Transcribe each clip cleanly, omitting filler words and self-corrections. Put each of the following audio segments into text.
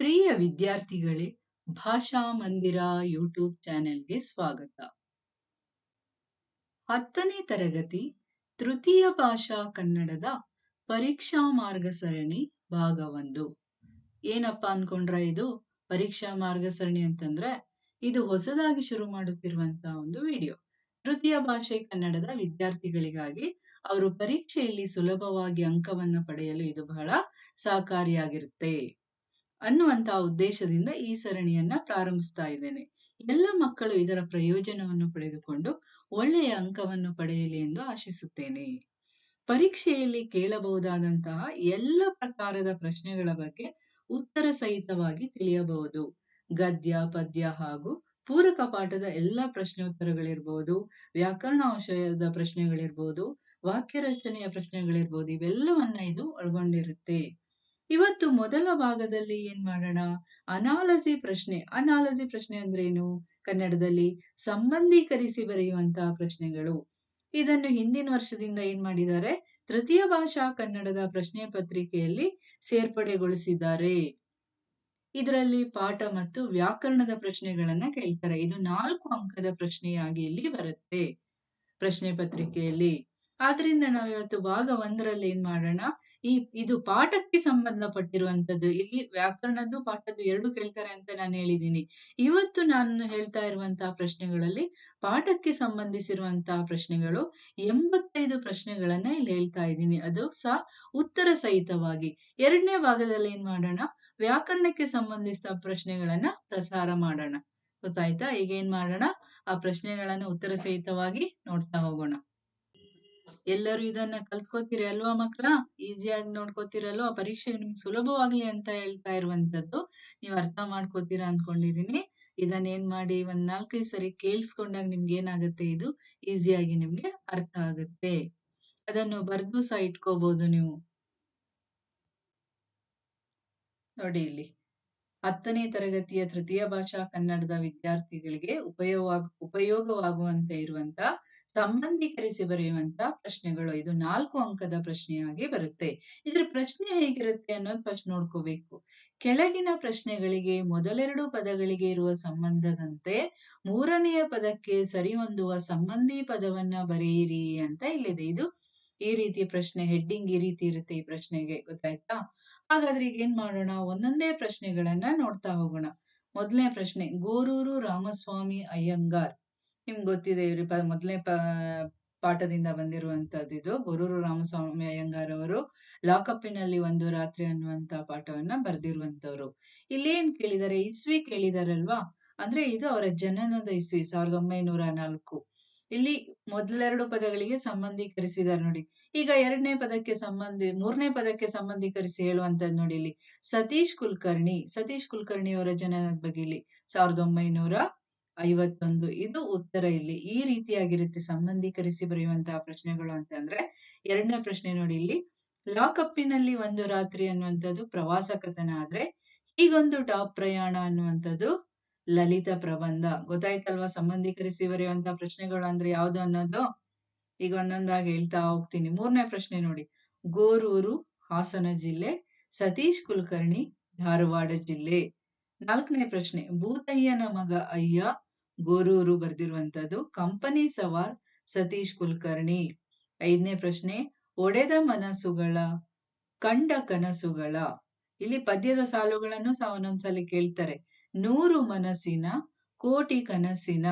ಪ್ರಿಯ ವಿದ್ಯಾರ್ಥಿಗಳೇ, ಭಾಷಾ ಮಂದಿರ ಯೂಟ್ಯೂಬ್ ಚಾನೆಲ್ಗೆ ಸ್ವಾಗತ. 10ನೇ ತರಗತಿ ತೃತೀಯ ಭಾಷಾ ಕನ್ನಡದ ಪರೀಕ್ಷಾ ಮಾರ್ಗ ಸರಣಿ ಭಾಗ 1. ಏನಪ್ಪಾ ಅನ್ಕೊಂಡ್ರ, ಇದು ಪರೀಕ್ಷಾ ಮಾರ್ಗ ಸರಣಿ ಅಂತಂದ್ರೆ ಇದು ಹೊಸದಾಗಿ ಶುರು ಮಾಡುತ್ತಿರುವಂತಹ ಒಂದು ವಿಡಿಯೋ. ತೃತೀಯ ಭಾಷೆ ಕನ್ನಡದ ವಿದ್ಯಾರ್ಥಿಗಳಿಗಾಗಿ ಅವರು ಪರೀಕ್ಷೆಯಲ್ಲಿ ಸುಲಭವಾಗಿ ಅಂಕವನ್ನು ಪಡೆಯಲು ಇದು ಬಹಳ ಸಹಕಾರಿಯಾಗಿರುತ್ತೆ ಅನ್ನುವಂತಹ ಉದ್ದೇಶದಿಂದ ಈ ಸರಣಿಯನ್ನ ಪ್ರಾರಂಭಿಸ್ತಾ ಇದ್ದೇನೆ. ಎಲ್ಲ ಮಕ್ಕಳು ಇದರ ಪ್ರಯೋಜನವನ್ನು ಪಡೆದುಕೊಂಡು ಒಳ್ಳೆಯ ಅಂಕವನ್ನು ಪಡೆಯಲಿ ಎಂದು ಆಶಿಸುತ್ತೇನೆ. ಪರೀಕ್ಷೆಯಲ್ಲಿ ಕೇಳಬಹುದಾದಂತಹ ಎಲ್ಲ ಪ್ರಕಾರದ ಪ್ರಶ್ನೆಗಳ ಬಗ್ಗೆ ಉತ್ತರ ಸಹಿತವಾಗಿ ತಿಳಿಯಬಹುದು. ಗದ್ಯ, ಪದ್ಯ ಹಾಗೂ ಪೂರಕ ಪಾಠದ ಎಲ್ಲ ಪ್ರಶ್ನೋತ್ತರಗಳಿರ್ಬೋದು, ವ್ಯಾಕರಣ ವಿಷಯದ ಪ್ರಶ್ನೆಗಳಿರ್ಬೋದು, ವಾಕ್ಯ ರಚನೆಯ ಪ್ರಶ್ನೆಗಳಿರ್ಬೋದು, ಇವೆಲ್ಲವನ್ನ ಇದು ಒಳಗೊಂಡಿರುತ್ತೆ. ಇವತ್ತು ಮೊದಲ ಭಾಗದಲ್ಲಿ ಏನ್ ಮಾಡೋಣ, ಅನಾಲಜಿ ಪ್ರಶ್ನೆ. ಅನಾಲಜಿ ಪ್ರಶ್ನೆ ಅಂದ್ರೆ ಏನು? ಕನ್ನಡದಲ್ಲಿ ಸಂಬಂಧೀಕರಿಸಿ ಬರೆಯುವಂತಹ ಪ್ರಶ್ನೆಗಳು. ಇದನ್ನು ಹಿಂದಿನ ವರ್ಷದಿಂದ ಏನ್ ಮಾಡಿದ್ದಾರೆ, ತೃತೀಯ ಭಾಷಾ ಕನ್ನಡದ ಪ್ರಶ್ನೆ ಪತ್ರಿಕೆಯಲ್ಲಿ ಸೇರ್ಪಡೆಗೊಳಿಸಿದ್ದಾರೆ. ಇದರಲ್ಲಿ ಪಾಠ ಮತ್ತು ವ್ಯಾಕರಣದ ಪ್ರಶ್ನೆಗಳನ್ನ ಕೇಳ್ತಾರೆ. ಇದು 4 ಅಂಕದ ಪ್ರಶ್ನೆಯಾಗಿ ಇಲ್ಲಿ ಬರುತ್ತೆ ಪ್ರಶ್ನೆ ಪತ್ರಿಕೆಯಲ್ಲಿ. ಆದ್ರಿಂದ ನಾವು ಇವತ್ತು ಭಾಗ 1ರಲ್ಲಿ ಏನ್ ಮಾಡೋಣ, ಇದು ಪಾಠಕ್ಕೆ ಸಂಬಂಧಪಟ್ಟಿರುವಂತದ್ದು. ಇಲ್ಲಿ ವ್ಯಾಕರಣದ್ದು ಪಾಠದ್ದು 2 ಕೇಳ್ತಾರೆ ಅಂತ ನಾನು ಹೇಳಿದ್ದೀನಿ. ಇವತ್ತು ನಾನು ಹೇಳ್ತಾ ಇರುವಂತಹ ಪ್ರಶ್ನೆಗಳಲ್ಲಿ ಪಾಠಕ್ಕೆ ಸಂಬಂಧಿಸಿರುವಂತಹ ಪ್ರಶ್ನೆಗಳು 85 ಪ್ರಶ್ನೆಗಳನ್ನ ಇಲ್ಲಿ ಹೇಳ್ತಾ ಇದ್ದೀನಿ. ಅದು ಸಹ ಉತ್ತರ ಸಹಿತವಾಗಿ. 2ನೇ ಭಾಗದಲ್ಲಿ ಏನ್ ಮಾಡೋಣ, ವ್ಯಾಕರಣಕ್ಕೆ ಸಂಬಂಧಿಸಿದ ಪ್ರಶ್ನೆಗಳನ್ನ ಪ್ರಸಾರ ಮಾಡೋಣ. ಗೊತ್ತಾಯ್ತಾ? ಈಗ ಏನ್ ಮಾಡೋಣ, ಆ ಪ್ರಶ್ನೆಗಳನ್ನ ಉತ್ತರ ಸಹಿತವಾಗಿ ನೋಡ್ತಾ ಹೋಗೋಣ. ಎಲ್ಲರೂ ಇದನ್ನ ಕಲ್ತ್ಕೋತೀರಿ ಅಲ್ವಾ ಮಕ್ಕಳ? ಈಸಿಯಾಗಿ ನೋಡ್ಕೋತೀರಲ್ವಾ? ಪರೀಕ್ಷೆಗೆ ನಿಮ್ಗೆ ಸುಲಭವಾಗ್ಲಿ ಅಂತ ಹೇಳ್ತಾ ಇರುವಂತದ್ದು ನೀವು ಅರ್ಥ ಮಾಡ್ಕೋತೀರಾ ಅನ್ಕೊಂಡಿದೀನಿ. ಇದನ್ನ ಏನ್ ಮಾಡಿ ಒಂದ್ 4-5 ಸರಿ ಕೇಳಿಸ್ಕೊಂಡಾಗ ನಿಮ್ಗೆ ಏನಾಗುತ್ತೆ, ಇದು ಈಸಿಯಾಗಿ ನಿಮ್ಗೆ ಅರ್ಥ ಆಗುತ್ತೆ. ಅದನ್ನು ಬರ್ದು ಸಹ ಇಟ್ಕೋಬಹುದು ನೀವು. ನೋಡಿ ಇಲ್ಲಿ 10ನೇ ತರಗತಿಯ ತೃತೀಯ ಭಾಷಾ ಕನ್ನಡದ ವಿದ್ಯಾರ್ಥಿಗಳಿಗೆ ಉಪಯೋಗವಾಗುವಂತೆ ಇರುವಂತ ಸಂಬಂಧೀಕರಿಸಿ ಬರೆಯುವಂತ ಪ್ರಶ್ನೆಗಳು. ಇದು 4 ಅಂಕದ ಪ್ರಶ್ನೆಯಾಗಿ ಬರುತ್ತೆ. ಇದ್ರ ಪ್ರಶ್ನೆ ಹೇಗಿರುತ್ತೆ ಅನ್ನೋದು ಫಸ್ಟ್ ನೋಡ್ಕೋಬೇಕು. ಕೆಳಗಿನ ಪ್ರಶ್ನೆಗಳಿಗೆ ಮೊದಲೆರಡು ಪದಗಳಿಗೆ ಇರುವ ಸಂಬಂಧದಂತೆ 3ನೆಯ ಪದಕ್ಕೆ ಸರಿಹೊಂದುವ ಸಂಬಂಧಿ ಪದವನ್ನ ಬರೆಯಿರಿ ಅಂತ ಇಲ್ಲಿದೆ. ಇದು ಈ ರೀತಿ ಪ್ರಶ್ನೆ, ಹೆಡ್ಡಿಂಗ್ ಈ ರೀತಿ ಇರುತ್ತೆ ಈ ಪ್ರಶ್ನೆಗೆ. ಗೊತ್ತಾಯ್ತಾ? ಹಾಗಾದ್ರೆ ಈಗ ಏನ್ ಮಾಡೋಣ, ಒಂದೊಂದೇ ಪ್ರಶ್ನೆಗಳನ್ನ ನೋಡ್ತಾ ಹೋಗೋಣ. ಮೊದಲನೇ ಪ್ರಶ್ನೆ, ಗೋರೂರು ರಾಮಸ್ವಾಮಿ ಅಯ್ಯಂಗಾರ್. ನಿಮ್ಗೆ ಗೊತ್ತಿದೆ, ಇವ್ರಿ ಮೊದಲನೇ ಪಾಠದಿಂದ ಬಂದಿರುವಂತದ್ದು ಇದು. ಗೋರೂರು ರಾಮಸ್ವಾಮಿ ಅಯ್ಯಂಗಾರ್ ಅವರು ಲಾಕಪ್ಪಿನಲ್ಲಿ ಒಂದು ರಾತ್ರಿ ಅನ್ನುವಂತ ಪಾಠವನ್ನ ಬರ್ದಿರುವಂತವ್ರು. ಇಲ್ಲೇನ್ ಕೇಳಿದಾರೆ, ಇಸ್ವಿ ಕೇಳಿದಾರಲ್ವಾ? ಅಂದ್ರೆ ಇದು ಅವರ ಜನನದ ಇಸ್ವಿ 1904. ಇಲ್ಲಿ ಮೊದಲೆರಡು ಪದಗಳಿಗೆ ಸಂಬಂಧೀಕರಿಸಿದ್ದಾರೆ ನೋಡಿ. ಈಗ 2ನೇ ಪದಕ್ಕೆ 3ನೇ ಪದಕ್ಕೆ ಸಂಬಂಧೀಕರಿಸಿ ಹೇಳುವಂತದ್ದು ನೋಡಿ. ಇಲ್ಲಿ ಸತೀಶ್ ಕುಲಕರ್ಣಿ ಅವರ ಜನನದ ಬಗ್ಗೆ ಇಲ್ಲಿ 1951. ಇದು ಉತ್ತರ. ಇಲ್ಲಿ ಈ ರೀತಿಯಾಗಿರುತ್ತೆ ಸಂಬಂಧೀಕರಿಸಿ ಬರೆಯುವಂತಹ ಪ್ರಶ್ನೆಗಳು ಅಂತಂದ್ರೆ. 2ನೇ ಪ್ರಶ್ನೆ ನೋಡಿ, ಇಲ್ಲಿ ಲಾಕಪ್ಪಿನಲ್ಲಿ ಒಂದು ರಾತ್ರಿ ಅನ್ನುವಂಥದ್ದು ಪ್ರವಾಸ ಕಥನ ಆದ್ರೆ ಹೀಗೊಂದು ಟಾಪ್ ಪ್ರಯಾಣ ಅನ್ನುವಂಥದ್ದು ಲಲಿತ ಪ್ರಬಂಧ. ಗೊತ್ತಾಯ್ತಲ್ವಾ ಸಂಬಂಧೀಕರಿಸಿ ಬರೆಯುವಂತ ಪ್ರಶ್ನೆಗಳು ಅಂದ್ರೆ ಯಾವ್ದು ಅನ್ನೋದು? ಈಗ ಒಂದೊಂದಾಗಿ ಹೇಳ್ತಾ ಹೋಗ್ತೀನಿ. 3ನೇ ಪ್ರಶ್ನೆ ನೋಡಿ, ಗೋರೂರು ಹಾಸನ ಜಿಲ್ಲೆ, ಸತೀಶ್ ಕುಲಕರ್ಣಿ ಧಾರವಾಡ ಜಿಲ್ಲೆ. 4ನೇ ಪ್ರಶ್ನೆ, ಭೂತಯ್ಯನ ಮಗ ಅಯ್ಯ ಗೋರೂರು ಬರ್ದಿರುವಂತದ್ದು, ಕಂಪನಿ ಸವಾಲ್ ಸತೀಶ್ ಕುಲಕರ್ಣಿ. 5ನೇ ಪ್ರಶ್ನೆ, ಒಡೆದ ಮನಸ್ಸುಗಳ ಕಂಡ ಕನಸುಗಳ. ಇಲ್ಲಿ ಪದ್ಯದ ಸಾಲುಗಳನ್ನು ಸಹ ಒಂದೊಂದ್ಸಲಿ ಕೇಳ್ತಾರೆ. 100 ಮನಸ್ಸಿನ ಕೋಟಿ ಕನಸಿನ.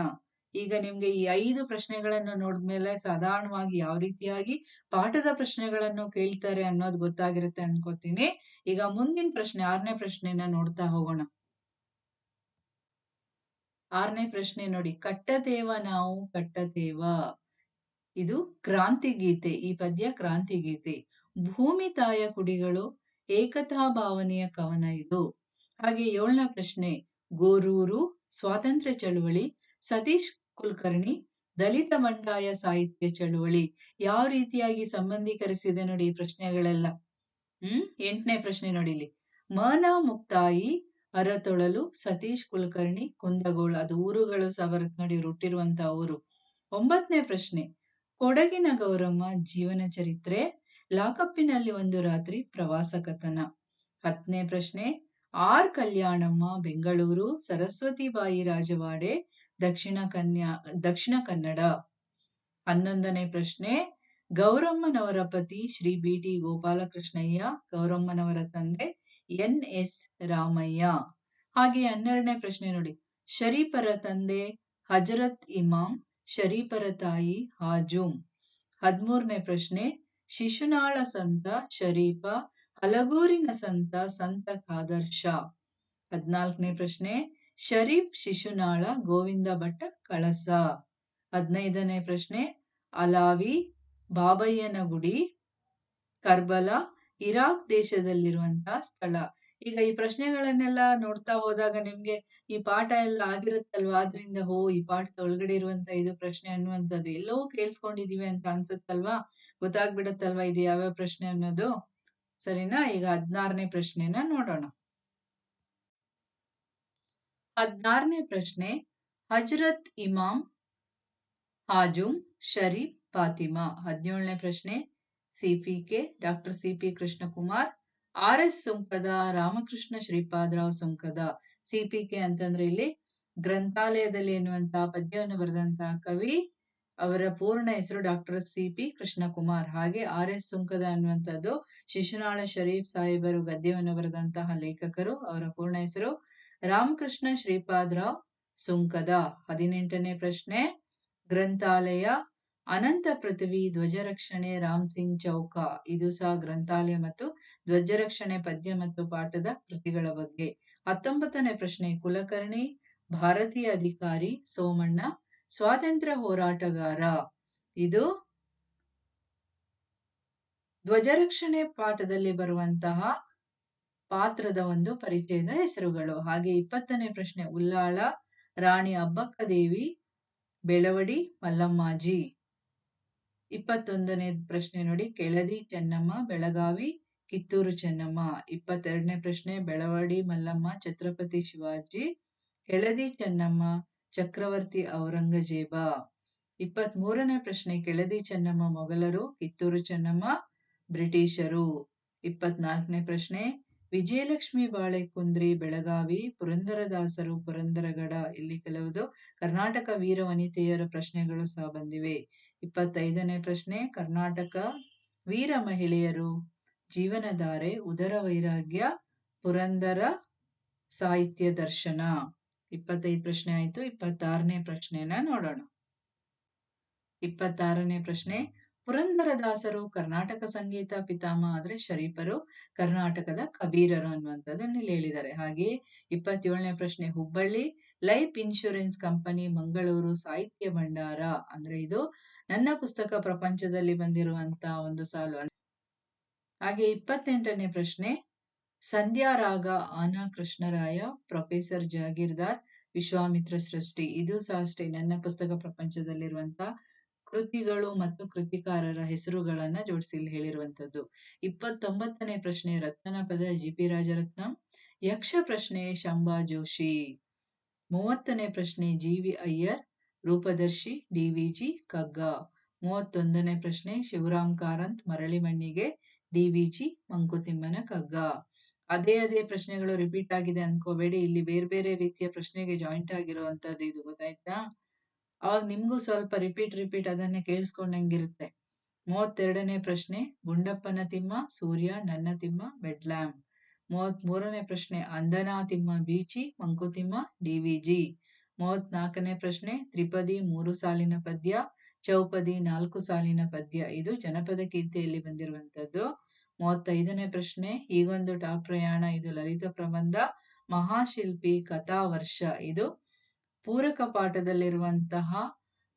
ಈಗ ನಿಮ್ಗೆ ಈ 5 ಪ್ರಶ್ನೆಗಳನ್ನು ನೋಡಿದ್ಮೇಲೆ ಸಾಧಾರಣವಾಗಿ ಯಾವ ರೀತಿಯಾಗಿ ಪಾಠದ ಪ್ರಶ್ನೆಗಳನ್ನು ಕೇಳ್ತಾರೆ ಅನ್ನೋದು ಗೊತ್ತಾಗಿರುತ್ತೆ ಅನ್ಕೋತೀನಿ. ಈಗ ಮುಂದಿನ ಪ್ರಶ್ನೆ 6ನೇ ಪ್ರಶ್ನೆನ ನೋಡ್ತಾ ಹೋಗೋಣ. 6ನೇ ಪ್ರಶ್ನೆ ನೋಡಿ, ಕಟ್ಟತೇವ ನಾವು ಕಟ್ಟತೇವ. ಇದು ಕ್ರಾಂತಿ ಗೀತೆ. ಈ ಪದ್ಯ ಕ್ರಾಂತಿ ಗೀತೆ. ಭೂಮಿ ತಾಯ ಕುಡಿಗಳು ಏಕತಾ ಭಾವನೆಯ ಕವನ ಇದು. ಹಾಗೆ 7ನೇ ಪ್ರಶ್ನೆ, ಗೋರೂರು ಸ್ವಾತಂತ್ರ್ಯ ಚಳುವಳಿ, ಸತೀಶ್ ಕುಲಕರ್ಣಿ ದಲಿತ ಬಂಡಾಯ ಸಾಹಿತ್ಯ ಚಳುವಳಿ. ಯಾವ ರೀತಿಯಾಗಿ ಸಂಬಂಧೀಕರಿಸಿದೆ ನೋಡಿ ಈ ಪ್ರಶ್ನೆಗಳೆಲ್ಲ. 8ನೇ ಪ್ರಶ್ನೆ ನೋಡಿ, ಇಲ್ಲಿ ಮನ ಮುಕ್ತಾಯಿ ಅರತೊಳಲು ಸತೀಶ್ ಕುಲಕರ್ಣಿ ಕುಂದಗೋಳ. ಅದು ಊರುಗಳು ಸಹ ಬರುತ್ತೆ ನೋಡಿ, ಇವ್ರು ಹುಟ್ಟಿರುವಂತಹ ಊರು. 9ನೇ ಪ್ರಶ್ನೆ, ಕೊಡಗಿನ ಗೌರಮ್ಮ ಜೀವನ ಚರಿತ್ರೆ, ಲಾಕಪ್ಪಿನಲ್ಲಿ ಒಂದು ರಾತ್ರಿ ಪ್ರವಾಸ ಕಥನ. 10ನೇ ಪ್ರಶ್ನೆ, ಆರ್ ಕಲ್ಯಾಣಮ್ಮ ಬೆಂಗಳೂರು, ಸರಸ್ವತಿಬಾಯಿ ರಾಜವಾಡೆ ದಕ್ಷಿಣ ಕನ್ನಡ. 11ನೇ ಪ್ರಶ್ನೆ, ಗೌರಮ್ಮನವರ ಪತಿ ಶ್ರೀ ಬಿ.ಟಿ. ಗೋಪಾಲಕೃಷ್ಣಯ್ಯ, ಗೌರಮ್ಮನವರ ತಂದೆ ಎನ್.ಎಸ್. ರಾಮಯ್ಯ. ಹಾಗೆ 12ನೇ ಪ್ರಶ್ನೆ ನೋಡಿ, ಶರೀಫರ ತಂದೆ ಹಜರತ್ ಇಮಾಮ್, ಶರೀಫರ ತಾಯಿ ಹಾಜುಮ್. 13ನೇ ಪ್ರಶ್ನೆ, ಶಿಶುನಾಳ ಸಂತ ಶರೀಫ, ಹಲಗೂರಿನ ಸಂತ ಸಂತ ಖಾದರ್ ಶಾ. 14ನೇ ಪ್ರಶ್ನೆ, ಶರೀಫ್ ಶಿಶುನಾಳ ಗೋವಿಂದ ಭಟ್ಟ ಕಳಸ. 15ನೇ ಪ್ರಶ್ನೆ, ಅಲಾವಿ ಬಾಬಯ್ಯನ ಗುಡಿ, ಕರ್ಬಲ ಇರಾಕ್ ದೇಶದಲ್ಲಿರುವಂತಹ ಸ್ಥಳ. ಈಗ ಈ ಪ್ರಶ್ನೆಗಳನ್ನೆಲ್ಲ ನೋಡ್ತಾ ಹೋದಾಗ ನಿಮ್ಗೆ ಈ ಪಾಠ ಎಲ್ಲ ಆಗಿರುತ್ತಲ್ವಾ, ಆದ್ರಿಂದ ಈ ಪಾಠದ ಒಳಗಡೆ ಇರುವಂತ ಇದು ಪ್ರಶ್ನೆ ಅನ್ನುವಂಥದ್ದು ಎಲ್ಲವೂ ಕೇಳಿಸ್ಕೊಂಡಿದೀವಿ ಅಂತ ಅನ್ಸುತ್ತಲ್ವಾ, ಗೊತ್ತಾಗ್ಬಿಡತ್ತಲ್ವಾ ಇದು ಯಾವ್ಯಾವ ಪ್ರಶ್ನೆ ಅನ್ನೋದು. ಸರಿನಾ? ಈಗ 16ನೇ ಪ್ರಶ್ನೆನ ನೋಡೋಣ. 16ನೇ ಪ್ರಶ್ನೆ, ಹಜರತ್ ಇಮಾಮ್, ಹಾಜುಮ್, ಶರೀಫ್, ಫಾತಿಮಾ. 17ನೇ ಪ್ರಶ್ನೆ, ಸಿಪಿಕೆ ಡಾಕ್ಟರ್ ಸಿ.ಪಿ. ಕೃಷ್ಣಕುಮಾರ್, ಆರ್.ಎಸ್. ಸುಂಕದ, ರಾಮಕೃಷ್ಣ ಶ್ರೀಪಾದರಾವ್ ಸುಂಕದ. ಸಿಪಿಕೆ ಅಂತಂದ್ರೆ ಇಲ್ಲಿ ಗ್ರಂಥಾಲಯದಲ್ಲಿ ಎನ್ನುವಂತಹ ಪದ್ಯವನ್ನು ಬರೆದಂತಹ ಕವಿ, ಅವರ ಪೂರ್ಣ ಹೆಸರು ಡಾಕ್ಟರ್ ಸಿ.ಪಿ. ಕೃಷ್ಣಕುಮಾರ್. ಹಾಗೆ ಆರ್.ಎಸ್. ಸುಂಕದ ಅನ್ನುವಂಥದ್ದು ಶಿಶುನಾಳ ಶರೀಫ್ ಸಾಹೇಬರು ಗದ್ಯವನ್ನು ಬರೆದಂತಹ ಲೇಖಕರು, ಅವರ ಪೂರ್ಣ ಹೆಸರು ರಾಮಕೃಷ್ಣ ಶ್ರೀಪಾದರಾವ್ ಸುಂಕದ. 18ನೇ ಪ್ರಶ್ನೆ, ಗ್ರಂಥಾಲಯ ಅನಂತ ಪೃಥ್ವಿ, ಧ್ವಜರಕ್ಷಣೆ ರಾಮ್ ಸಿಂಗ್ ಚೌಕ. ಇದು ಸಹ ಗ್ರಂಥಾಲಯ ಮತ್ತು ಧ್ವಜರಕ್ಷಣೆ ಪದ್ಯ ಮತ್ತು ಪಾಠದ ಕೃತಿಗಳ ಬಗ್ಗೆ. 19ನೇ ಪ್ರಶ್ನೆ, ಕುಲಕರ್ಣಿ, ಭಾರತೀಯ ಅಧಿಕಾರಿ, ಸೋಮಣ್ಣ, ಸ್ವಾತಂತ್ರ್ಯ ಹೋರಾಟಗಾರ. ಇದು ಧ್ವಜರಕ್ಷಣೆ ಪಾಠದಲ್ಲಿ ಬರುವಂತಹ ಪಾತ್ರದ ಒಂದು ಪರಿಚಯದ ಹೆಸರುಗಳು. ಹಾಗೆ 20ನೇ ಪ್ರಶ್ನೆ, ಉಲ್ಲಾಳ, ರಾಣಿ ಅಬ್ಬಕ್ಕದೇವಿ, ಬೆಳವಡಿ ಮಲ್ಲಮ್ಮಾಜಿ. 21ನೇ ಪ್ರಶ್ನೆ ನೋಡಿ, ಕೆಳದಿ ಚೆನ್ನಮ್ಮ, ಬೆಳಗಾವಿ, ಕಿತ್ತೂರು ಚೆನ್ನಮ್ಮ. 22ನೇ ಪ್ರಶ್ನೆ, ಬೆಳವಡಿ ಮಲ್ಲಮ್ಮ, ಛತ್ರಪತಿ ಶಿವಾಜಿ, ಕೆಳದಿ ಚೆನ್ನಮ್ಮ, ಚಕ್ರವರ್ತಿ ಔರಂಗಜೇಬ. 23ನೇ ಪ್ರಶ್ನೆ, ಕೆಳದಿ ಚೆನ್ನಮ್ಮ ಮೊಘಲರು, ಕಿತ್ತೂರು ಚೆನ್ನಮ್ಮ ಬ್ರಿಟಿಷರು. 24ನೇ ಪ್ರಶ್ನೆ, ವಿಜಯಲಕ್ಷ್ಮಿ ಬಾಳೆಕುಂದ್ರಿ, ಬೆಳಗಾವಿ, ಪುರಂದರದಾಸರು, ಪುರಂದರಗಡ. ಇಲ್ಲಿ ಕೆಲವುದು ಕರ್ನಾಟಕ ವೀರ ವನಿತೆಯರ ಪ್ರಶ್ನೆಗಳು ಸಹ ಬಂದಿವೆ. 25ನೇ ಪ್ರಶ್ನೆ, ಕರ್ನಾಟಕ ವೀರ ಮಹಿಳೆಯರು, ಜೀವನಧಾರೆ, ಉದರ ವೈರಾಗ್ಯ, ಪುರಂದರ ಸಾಹಿತ್ಯ ದರ್ಶನ. 25 ಪ್ರಶ್ನೆ ಆಯ್ತು. 26ನೇ ಪ್ರಶ್ನೆನ ನೋಡೋಣ. 26ನೇ ಪ್ರಶ್ನೆ, ಪುರಂದರದಾಸರು ಕರ್ನಾಟಕ ಸಂಗೀತ ಪಿತಾಮಹ ಆದ್ರೆ ಶರೀಫರು ಕರ್ನಾಟಕದ ಕಬೀರರು ಅನ್ನುವಂಥದ್ದನ್ನು ಇಲ್ಲಿ ಹೇಳಿದ್ದಾರೆ. ಹಾಗೆಯೇ 27ನೇ ಪ್ರಶ್ನೆ, Hubballi life insurance company Mangaluru ಸಾಹಿತ್ಯ ಭಂಡಾರ. ಅಂದ್ರೆ ಇದು ನನ್ನ ಪುಸ್ತಕ ಪ್ರಪಂಚದಲ್ಲಿ ಬಂದಿರುವಂತಹ ಒಂದು ಸಾಲು. ಹಾಗೆ 28ನೇ ಪ್ರಶ್ನೆ, ಸಂಧ್ಯಾರಾಗ ಆನಾ ಕೃಷ್ಣರಾಯ, ಪ್ರೊಫೆಸರ್ ಜಾಗೀರ್ದಾರ್, ವಿಶ್ವಾಮಿತ್ರ ಸೃಷ್ಟಿ. ಇದು ಸಹ ಅಷ್ಟೇ ನನ್ನ ಪುಸ್ತಕ ಪ್ರಪಂಚದಲ್ಲಿರುವಂತಹ ಕೃತಿಗಳು ಮತ್ತು ಕೃತಿಕಾರರ ಹೆಸರುಗಳನ್ನ ಜೋಡಿಸಿ ಇಲ್ಲಿ ಹೇಳಿರುವಂತದ್ದು. 29ನೇ ಪ್ರಶ್ನೆ, ರತ್ನನ ಪದ, ಜಿ.ಪಿ. ರಾಜರತ್ನಂ. ಯಕ್ಷ ಪ್ರಶ್ನೆ, ಶಂಭಾ ಜೋಶಿ. 30ನೇ ಪ್ರಶ್ನೆ, ಜಿ.ವಿ. ಅಯ್ಯರ್, ರೂಪದರ್ಶಿ, ಡಿ.ವಿ.ಜಿ. ಕಗ್ಗ. 31ನೇ ಪ್ರಶ್ನೆ, ಶಿವರಾಮ್ ಕಾರಂತ್, ಮರಳಿ ಮಣ್ಣಿಗೆ, ಡಿ.ವಿ.ಜಿ. ಮಂಕುತಿಮ್ಮನ ಕಗ್ಗ. ಅದೇ ಪ್ರಶ್ನೆಗಳು ರಿಪೀಟ್ ಆಗಿದೆ ಅನ್ಕೋಬೇಡಿ, ಇಲ್ಲಿ ಬೇರೆ ಬೇರೆ ರೀತಿಯ ಪ್ರಶ್ನೆಗೆ ಜಾಯಿಂಟ್ ಆಗಿರುವಂತದ್ದು ಇದು, ಗೊತ್ತಾಯ್ತಾ? ಅವಾಗ ನಿಮ್ಗೂ ಸ್ವಲ್ಪ ರಿಪೀಟ್ ಅದನ್ನೇ ಕೇಳಿಸ್ಕೊಂಡಂಗಿರುತ್ತೆ. 32ನೇ ಪ್ರಶ್ನೆ, ಗುಂಡಪ್ಪನ ತಿಮ್ಮ, ಸೂರ್ಯ, ನನ್ನ ತಿಮ್ಮ, ಬೆಡ್ಲ್ಯಾಮ್. 33ನೇ ಪ್ರಶ್ನೆ, ಅಂದನಾ ತಿಮ್ಮ ಬೀಚಿ, ಮಂಕುತಿಮ್ಮ, ಡಿ.ವಿ.ಜಿ. 34ನೇ ಪ್ರಶ್ನೆ, ತ್ರಿಪದಿ 3 ಸಾಲಿನ ಪದ್ಯ, ಚೌಪದಿ 4 ಸಾಲಿನ ಪದ್ಯ. ಇದು ಜನಪದ ಕೀರ್ತಿಯಲ್ಲಿ ಬಂದಿರುವಂತದ್ದು. 35ನೇ ಪ್ರಶ್ನೆ, ಹೀಗೊಂದು ಟಾಪ್ ಪ್ರಯಾಣ. ಇದು ಲಲಿತ ಪ್ರಬಂಧ. ಮಹಾಶಿಲ್ಪಿ, ಕಥಾವರ್ಷ. ಇದು ಪೂರಕ ಪಾಠದಲ್ಲಿರುವಂತಹ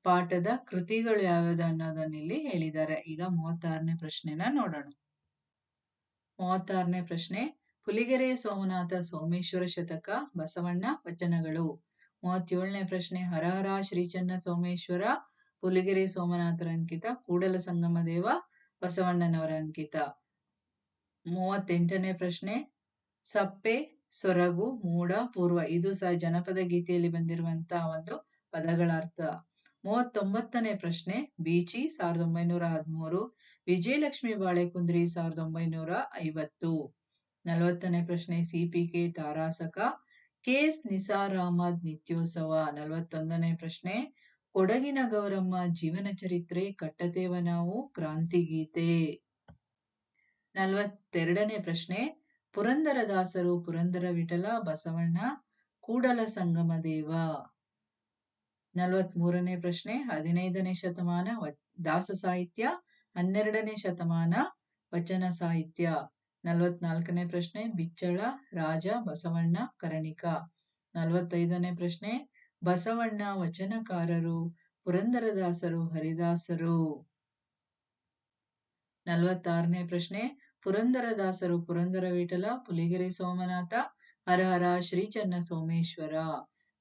ಪಾಠದ ಕೃತಿಗಳು ಯಾವ್ಯಾವುದು ಅನ್ನೋದನ್ನ ಇಲ್ಲಿ ಹೇಳಿದ್ದಾರೆ. ಈಗ 36ನೇ ಪ್ರಶ್ನೆನ ನೋಡೋಣ. 36ನೇ ಪ್ರಶ್ನೆ, ಹುಲಿಗೆರೆ ಸೋಮನಾಥ ಸೋಮೇಶ್ವರ ಶತಕ, ಬಸವಣ್ಣ ವಚನಗಳು. 37ನೇ ಪ್ರಶ್ನೆ, ಹರಹರ ಶ್ರೀಚನ್ನ ಸೋಮೇಶ್ವರ, ಹುಲಿಗೆರೆ ಸೋಮನಾಥರ ಅಂಕಿತ, ಕೂಡಲ ಸಂಗಮ ದೇವ, ಬಸವಣ್ಣನವರ ಅಂಕಿತ. 38ನೇ ಪ್ರಶ್ನೆ, ಸಪ್ಪೆ, ಸೊರಗು, ಮೂಡ, ಪೂರ್ವ. ಇದು ಸಹ ಜನಪದ ಗೀತೆಯಲ್ಲಿ ಬಂದಿರುವಂತಹ ಒಂದು ಪದಗಳ ಅರ್ಥ. 39ನೇ ಪ್ರಶ್ನೆ, ಬೀಚಿ 1913, ವಿಜಯಲಕ್ಷ್ಮಿ ಬಾಳೆಕುಂದ್ರಿ 1950. 40ನೇ ಪ್ರಶ್ನೆ ಸಿಪಿಕೆ ತಾರಾಸಕ. ಕೆಎಸ್ ನಿಸಾರ್ ಅಹಮದ್ ನಿತ್ಯೋತ್ಸವ. 41ನೇ ಪ್ರಶ್ನೆ ಕೊಡಗಿನ ಗೌರಮ್ಮ ಜೀವನ ಚರಿತ್ರೆ ಕಟ್ಟತೇವ ನಾವು ಕ್ರಾಂತಿಗೀತೆ. 42ನೇ ಪ್ರಶ್ನೆ ಪುರಂದರದಾಸರು ಪುರಂದರ ವಿಠಲ ಬಸವಣ್ಣ ಕೂಡಲ ಸಂಗಮ ದೇವ. 43ನೇ ಪ್ರಶ್ನೆ 15ನೇ ಶತಮಾನ ದಾಸ ಸಾಹಿತ್ಯ, 12ನೇ ಶತಮಾನ ವಚನ ಸಾಹಿತ್ಯ. 44ನೇ ಪ್ರಶ್ನೆ ಬಿಚ್ಚಳ ರಾಜ ಬಸವಣ್ಣ ಕರಣಿಕ. 45ನೇ ಪ್ರಶ್ನೆ ಬಸವಣ್ಣ ವಚನಕಾರರು ಪುರಂದರದಾಸರು ಹರಿದಾಸರು. 46ನೇ ಪ್ರಶ್ನೆ ಪುರಂದರದಾಸರು ಪುರಂದರ ವಿಠಲ ಪುಲಿಗೆರೆ ಸೋಮನಾಥ ಹರಹರ ಶ್ರೀ ಚನ್ನ ಸೋಮೇಶ್ವರ.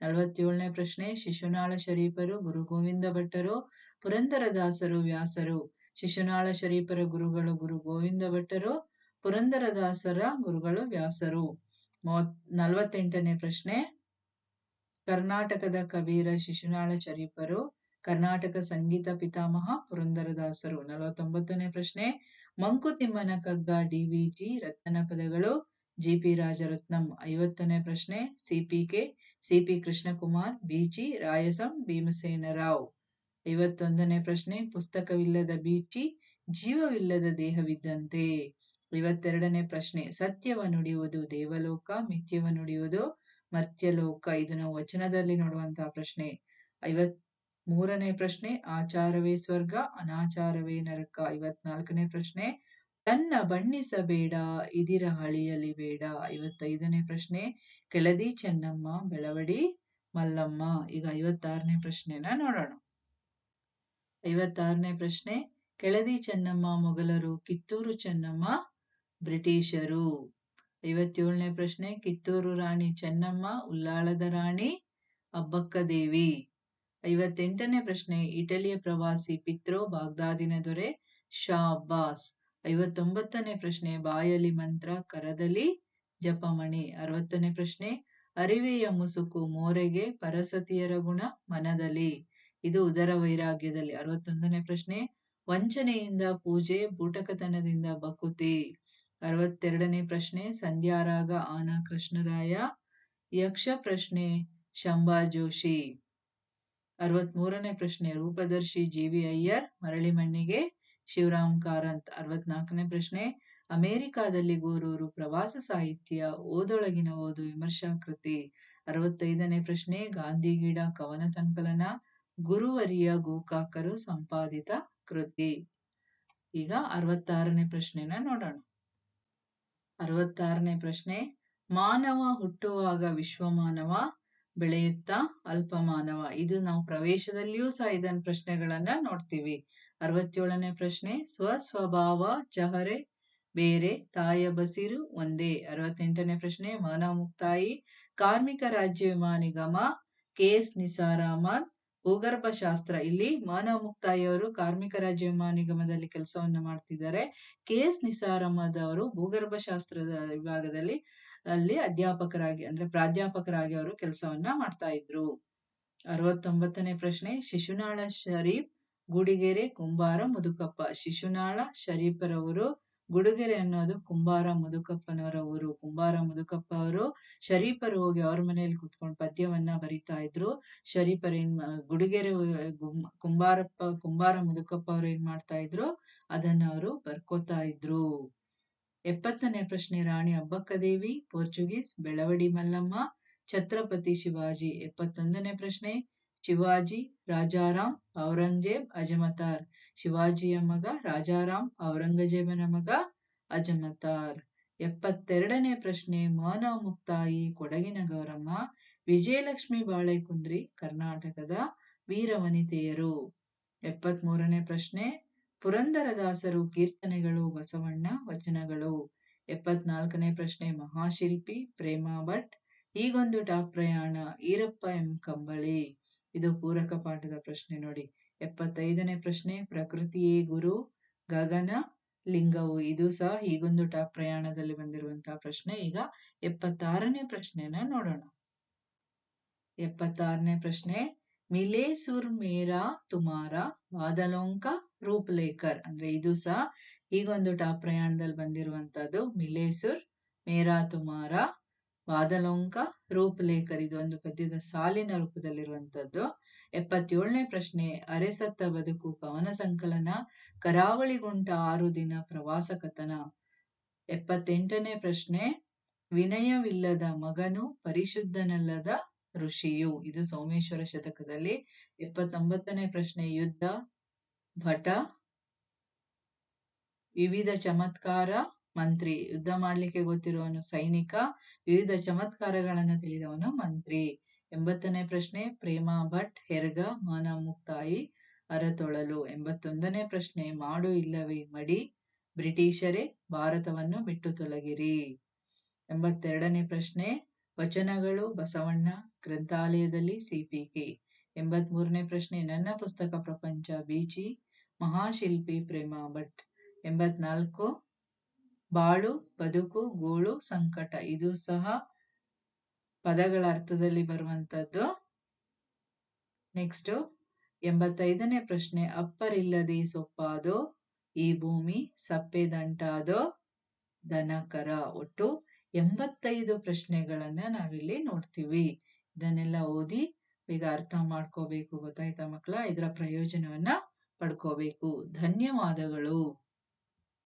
47ನೇ ಪ್ರಶ್ನೆ ಶಿಶುನಾಳ ಶರೀಫರು ಗುರು ಗೋವಿಂದ ಭಟ್ಟರು ಪುರಂದರದಾಸರು ವ್ಯಾಸರು. ಶಿಶುನಾಳ ಶರೀಫರ ಗುರುಗಳು ಗುರು ಗೋವಿಂದ ಭಟ್ಟರು, ಪುರಂದರದಾಸರ ಗುರುಗಳು ವ್ಯಾಸರು. 48ನೇ ಪ್ರಶ್ನೆ ಕರ್ನಾಟಕದ ಕಬೀರ ಶಿಶುನಾಳ ಶರೀಫರು, ಕರ್ನಾಟಕ ಸಂಗೀತ ಪಿತಾಮಹ ಪುರಂದರದಾಸರು. 49ನೇ ಪ್ರಶ್ನೆ ಮಂಕುತಿಮ್ಮನ ಕಗ್ಗ ಡಿವಿಜಿ ರತ್ನ ಪದಗಳು ಜಿಪಿ ರಾಜರತ್ನಂ. 50ನೇ ಪ್ರಶ್ನೆ ಸಿಪಿಕೆ ಸಿಪಿ ಕೃಷ್ಣಕುಮಾರ್ ಬೀಚಿ ರಾಯಸಂ ಭೀಮಸೇನರಾವ್. 51ನೇ ಪ್ರಶ್ನೆ ಪುಸ್ತಕವಿಲ್ಲದ ಬೀಚಿ ಜೀವವಿಲ್ಲದ ದೇಹವಿದ್ದಂತೆ. 52ನೇ ಪ್ರಶ್ನೆ ಸತ್ಯವ ನುಡಿಯುವುದು ದೇವಲೋಕ, ಮಿಥ್ಯವ ನುಡಿಯುವುದು ಮರ್ತ್ಯಲೋಕ. ಇದು ನಾವು ವಚನದಲ್ಲಿ ನೋಡುವಂತಹ ಪ್ರಶ್ನೆ. 53ನೇ ಪ್ರಶ್ನೆ ಆಚಾರವೇ ಸ್ವರ್ಗ ಅನಾಚಾರವೇ ನರಕ. 54ನೇ ಪ್ರಶ್ನೆ ತನ್ನ ಬಣ್ಣಿಸಬೇಡ ಇದಿರ ಹಳಿಯಲಿ ಬೇಡ. 55ನೇ ಪ್ರಶ್ನೆ ಕೆಳದಿ ಚೆನ್ನಮ್ಮ ಬೆಳವಡಿ ಮಲ್ಲಮ್ಮ. ಈಗ 56ನೇ ಪ್ರಶ್ನೆನ ನೋಡೋಣ. 56ನೇ ಪ್ರಶ್ನೆ ಕೆಳದಿ ಚೆನ್ನಮ್ಮ ಮೊಘಲರು, ಕಿತ್ತೂರು ಚೆನ್ನಮ್ಮ ಬ್ರಿಟಿಷರು. 57ನೇ ಪ್ರಶ್ನೆ ಕಿತ್ತೂರು ರಾಣಿ ಚೆನ್ನಮ್ಮ, ಉಲ್ಲಾಳದ ರಾಣಿ ಅಬ್ಬಕ್ಕ ದೇವಿ. 58ನೇ ಪ್ರಶ್ನೆ ಇಟಲಿಯ ಪ್ರವಾಸಿ ಪಿತ್ರೋ, ಬಾಗ್ದಾದಿನ ದೊರೆ ಶಾ ಅಬ್ಬಾಸ್. 59ನೇ ಪ್ರಶ್ನೆ ಬಾಯಲಿ ಮಂತ್ರ ಕರದಲ್ಲಿ ಜಪಮಣಿ. 60ನೇ ಪ್ರಶ್ನೆ ಅರಿವೆಯ ಮುಸುಕು ಮೋರೆಗೆ ಪರಸತಿಯರ ಗುಣ ಮನದಲ್ಲಿ. ಇದು ಉದರ ವೈರಾಗ್ಯದಲ್ಲಿ. 61ನೇ ಪ್ರಶ್ನೆ ವಂಚನೆಯಿಂದ ಪೂಜೆ ಬೂಟಕತನದಿಂದ ಬಕುತಿ. 62ನೇ ಪ್ರಶ್ನೆ ಸಂಧ್ಯಾರಾಗ ಆನ ಕೃಷ್ಣರಾಯ. ಯಕ್ಷ ಪ್ರಶ್ನೆ ಶಂಭಾ ಜೋಶಿ. 63ನೇ ಪ್ರಶ್ನೆ ರೂಪದರ್ಶಿ ಜಿ.ವಿ. ಅಯ್ಯರ್, ಮರಳಿ ಮಣ್ಣಿಗೆ ಶಿವರಾಮ್ ಕಾರಂತ್. 64ನೇ ಪ್ರಶ್ನೆ ಅಮೆರಿಕಾದಲ್ಲಿ ಗೋರೂರು ಪ್ರವಾಸ ಸಾಹಿತ್ಯ, ಓದೊಳಗಿನ ಓದು ವಿಮರ್ಶಾಕೃತಿ. 65ನೇ ಪ್ರಶ್ನೆ ಗಾಂಧಿಗೀಡ ಕವನ ಸಂಕಲನ, ಗುರುವರಿಯ ಗೋಕಾಕರು ಸಂಪಾದಿತ ಕೃತಿ. ಈಗ 66ನೇ ಪ್ರಶ್ನೆನ ನೋಡೋಣ. 66ನೇ ಪ್ರಶ್ನೆ ಮಾನವ ಹುಟ್ಟುವಾಗ ವಿಶ್ವಮಾನವ, ಬೆಳೆಯುತ್ತಾ ಅಲ್ಪಮಾನವ. ಇದು ನಾವು ಪ್ರವೇಶದಲ್ಲಿಯೂ ಸಹ ಇದನ್ನ ಪ್ರಶ್ನೆಗಳನ್ನ ನೋಡ್ತೀವಿ. 67ನೇ ಪ್ರಶ್ನೆ ಸ್ವಸ್ವಭಾವ ಚಹರೆ ಬೇರೆ ತಾಯ ಬಸಿರು ಒಂದೇ. 68ನೇ ಪ್ರಶ್ನೆ ಮಾನವ ಮುಕ್ತಾಯಿ, ಕಾರ್ಮಿಕ ರಾಜ್ಯ ವಿಮಾ ನಿಗಮ, ಕೆಎಸ್ ನಿಸಾರ್ ಅಹಮದ್, ಭೂಗರ್ಭಶಾಸ್ತ್ರ. ಇಲ್ಲಿ ಮಾನವ ಮುಕ್ತಾಯಿ ಅವರು ಕಾರ್ಮಿಕ ರಾಜ್ಯ ವಿಮಾ ನಿಗಮದಲ್ಲಿ ಕೆಲಸವನ್ನ ಮಾಡ್ತಿದ್ದಾರೆ. ಕೆಎಸ್ ನಿಸಾರ್ ಅಹಮದ್ ಅವರು ಭೂಗರ್ಭಶಾಸ್ತ್ರದ ವಿಭಾಗದಲ್ಲಿ ಅಲ್ಲಿ ಅಧ್ಯಾಪಕರಾಗಿ ಅಂದ್ರೆ ಪ್ರಾಧ್ಯಾಪಕರಾಗಿ ಅವರು ಕೆಲಸವನ್ನ ಮಾಡ್ತಾ ಇದ್ರು. 69ನೇ ಪ್ರಶ್ನೆ ಶಿಶುನಾಳ ಶರೀಫ್ ಗುಡಿಗೆರೆ ಕುಂಬಾರ ಮುದುಕಪ್ಪ. ಶಿಶುನಾಳ ಶರೀಫರವರು ಗುಡಿಗೆರೆ ಅನ್ನೋದು ಕುಂಬಾರ ಮುದುಕಪ್ಪನವರ ಊರು. ಕುಂಬಾರ ಮುದುಕಪ್ಪ ಅವರು ಶರೀಫರು ಹೋಗಿ ಅವ್ರ ಮನೆಯಲ್ಲಿ ಕುತ್ಕೊಂಡು ಪದ್ಯವನ್ನ ಬರಿತಾ ಇದ್ರು. ಶರೀಫರ್ ಗುಡಿಗೆರೆ ಕುಂಬಾರ ಮುದುಕಪ್ಪ ಅವರು ಏನ್ ಮಾಡ್ತಾ ಇದ್ರು ಅದನ್ನ ಅವರು ಬರ್ಕೋತಾ ಇದ್ರು. 70ನೇ ಪ್ರಶ್ನೆ ರಾಣಿ ಅಬ್ಬಕ್ಕ ದೇವಿ, ಪೋರ್ಚುಗೀಸ್, ಬೆಳವಡಿ ಮಲ್ಲಮ್ಮ, ಛತ್ರಪತಿ ಶಿವಾಜಿ. 71ನೇ ಪ್ರಶ್ನೆ ಶಿವಾಜಿ, ರಾಜಾರಾಮ್, ಔರಂಗಜೇಬ್, ಅಜಮತಾರ್. ಶಿವಾಜಿಯ ಮಗ ರಾಜಾರಾಮ್, ಔರಂಗಜೇಬನ ಮಗ ಅಜಮತಾರ್. 72ನೇ ಪ್ರಶ್ನೆ ಮಾನವ ಮುಕ್ತಾಯಿ ಕೊಡಗಿನ ಗೌರಮ್ಮ, ವಿಜಯಲಕ್ಷ್ಮಿ ಬಾಳೆಕುಂದ್ರಿ ಕರ್ನಾಟಕದ ವೀರವನಿತೆಯರು. 73ನೇ ಪ್ರಶ್ನೆ ಪುರಂದರದಾಸರು ಕೀರ್ತನೆಗಳು ಬಸವಣ್ಣ ವಚನಗಳು. 74ನೇ ಪ್ರಶ್ನೆ ಮಹಾಶಿಲ್ಪಿ ಪ್ರೇಮಾ ಭಟ್, ಹೀಗೊಂದು ಟಾಪ್ ಪ್ರಯಾಣ ಈರಪ್ಪ ಎಂ ಕಂಬಳಿ. ಇದು ಪೂರಕ ಪಾಠದ ಪ್ರಶ್ನೆ ನೋಡಿ. 75ನೇ ಪ್ರಶ್ನೆ ಪ್ರಕೃತಿಯೇ ಗುರು ಗಗನ ಲಿಂಗವು. ಇದು ಸಹ ಹೀಗೊಂದು ಟಾಪ್ ಪ್ರಯಾಣದಲ್ಲಿ ಬಂದಿರುವಂತಹ ಪ್ರಶ್ನೆ. ಈಗ 76ನೇ ಪ್ರಶ್ನೆನ ನೋಡೋಣ. 76ನೇ ಪ್ರಶ್ನೆ ಮಿಲೆ ಸುರ್ ಮೇರಾ ತುಮಾರ ಬಾದಲೋಂಕ ರೂಪ್ ಲೇಕರ್. ಅಂದ್ರೆ ಇದು ಸಹ ಹೀಗೊಂದು ಟಾಪ್ ಪ್ರಯಾಣದಲ್ಲಿ ಬಂದಿರುವಂತದ್ದು ಮಿಲೆ ಸುರ್ ಮೇರಾ ತುಮಾರ, ಬಾದಲೋಂಕ, ರೂಪಲೇಖರ್. ಇದು ಒಂದು ಪದ್ಯದ ಸಾಲಿನ ರೂಪದಲ್ಲಿರುವಂತದ್ದು. 77ನೇ ಪ್ರಶ್ನೆ, ಅರೆಸತ್ತ ಬದುಕು ಕವನ ಸಂಕಲನ, ಕರಾವಳಿಗುಂಟ 6 ದಿನ ಪ್ರವಾಸ ಕಥನ. 78ನೇ ಪ್ರಶ್ನೆ, ವಿನಯವಿಲ್ಲದ ಮಗನು ಪರಿಶುದ್ಧನಲ್ಲದ ಋಷಿಯು. ಇದು ಸೋಮೇಶ್ವರ ಶತಕದಲ್ಲಿ. 79ನೇ ಪ್ರಶ್ನೆ, ಯುದ್ಧ ಭಟ, ವಿವಿಧ ಚಮತ್ಕಾರ ಮಂತ್ರಿ. ಯುದ್ಧ ಮಾಡ್ಲಿಕ್ಕೆ ಗೊತ್ತಿರುವವನು ಸೈನಿಕ, ವಿವಿಧ ಚಮತ್ಕಾರಗಳನ್ನು ತಿಳಿದವನು ಮಂತ್ರಿ. 80ನೇ ಪ್ರಶ್ನೆ, ಪ್ರೇಮ ಭಟ್, ಹೆರ್ಗ, ಮಾನ ಮುಕ್ತಾಯಿ, ಅರತೊಳಲು. 81ನೇ ಪ್ರಶ್ನೆ, ಮಾಡು ಇಲ್ಲವೇ ಮಡಿ, ಬ್ರಿಟಿಷರೇ ಭಾರತವನ್ನು ಬಿಟ್ಟು ತೊಲಗಿರಿ. 82ನೇ ಪ್ರಶ್ನೆ, ವಚನಗಳು ಬಸವಣ್ಣ, ಗ್ರಂಥಾಲಯದಲ್ಲಿ CPK. 83ನೇ ಪ್ರಶ್ನೆ, ನನ್ನ ಪುಸ್ತಕ ಪ್ರಪಂಚ, ಬೀಚಿ, ಮಹಾಶಿಲ್ಪಿ ಪ್ರೇಮ ಭಟ್. 84, ಬಾಳು ಬದುಕು ಗೋಳು ಸಂಕಟ. ಇದು ಸಹ ಪದಗಳ ಅರ್ಥದಲ್ಲಿ ಬರುವಂತದ್ದು. ನೆಕ್ಸ್ಟ್ 85ನೇ ಪ್ರಶ್ನೆ, ಅಪ್ಪರಿಲ್ಲದೆ ಸೊಪ್ಪಾದೋ ಈ ಭೂಮಿ, ಸಪ್ಪೆದಂಟಾದೋ ದನಕರ. ಒಟ್ಟು 85 ಪ್ರಶ್ನೆಗಳನ್ನ ನಾವಿಲ್ಲಿ ನೋಡ್ತೀವಿ. ಇದನ್ನೆಲ್ಲ ಓದಿ ಈಗ ಅರ್ಥ ಮಾಡ್ಕೋಬೇಕು. ಗೊತ್ತಾಯ್ತಾ ಮಕ್ಕಳ? ಇದರ ಪ್ರಯೋಜನವನ್ನ ಪಡ್ಕೋಬೇಕು. ಧನ್ಯವಾದಗಳು.